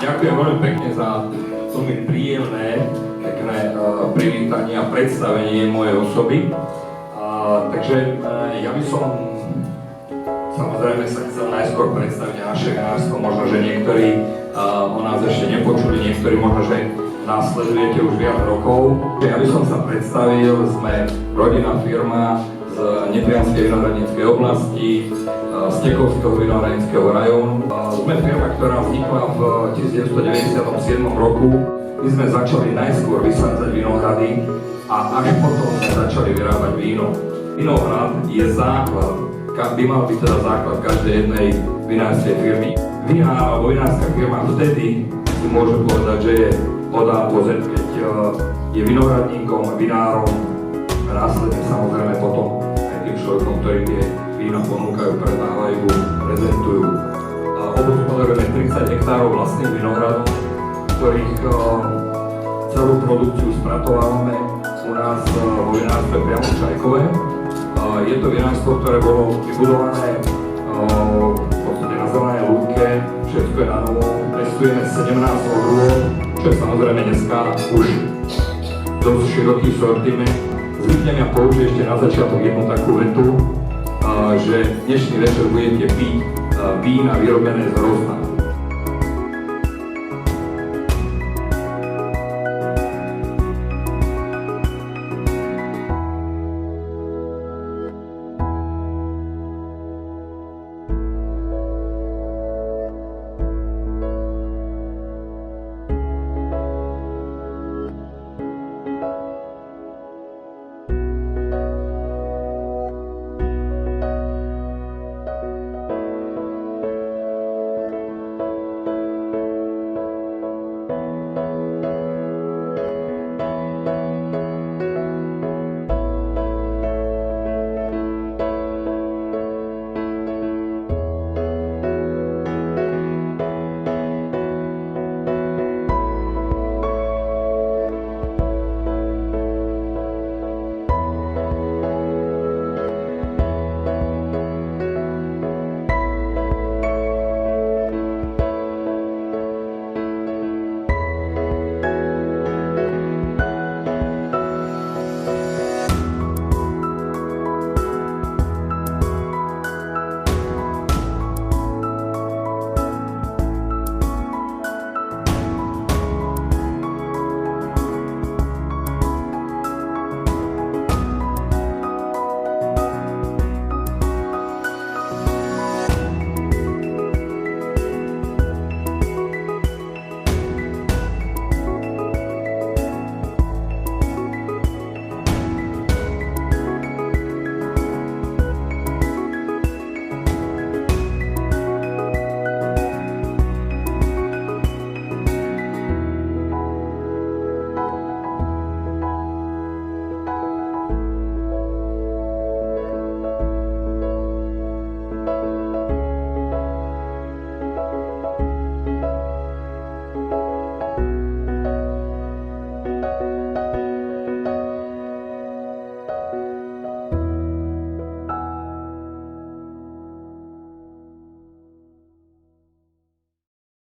Ďakujem veľmi pekne za veľmi príjemné, pekné privítanie a predstavenie mojej osoby. Takže ja by som samozrejme sa chcel najskôr predstaviť naše vinárstvo. Možno, že niektorí o nás ešte nepočuli, niektorí možno, že nás sledujete už viac rokov. Ja by som sa predstavil, sme rodinná firma z Nitrianskej vinohradníckej oblasti, z Tekovského vinohradníckeho rajónu. Sme firma, ktorá vznikla v 1997 roku. My sme začali najskôr vysádzať vinohrady a až potom sme začali vyrábať víno. Vinohrad je základ, by mal byť teda základ každej jednej vinárskej firmy. Vinár alebo vinárska firma vtedy si môže povedať, že je od A po Z, keď je vinohradníkom, vinárom, následne samozrejme potom aj tým človekom, ktorý tie vína ponúkajú, predávajú, prezentujú. Obhospodarujeme 30 hektárov vlastných vinohradov, ktorých celú produkciu spratovávame u nás vo vinárstve priamo v Čajkove. Je to vinárstvo, ktoré bolo vybudované v podstate na zelenej lúdke, všetko je na novo, testujeme 17 odrôd, čo je samozrejme dneska už dosť široký sortiment. Zvyknem ja použiť ešte na začiatok jednu takú vetu, že dnešný večer budete piť vína vyrobené z hrozna.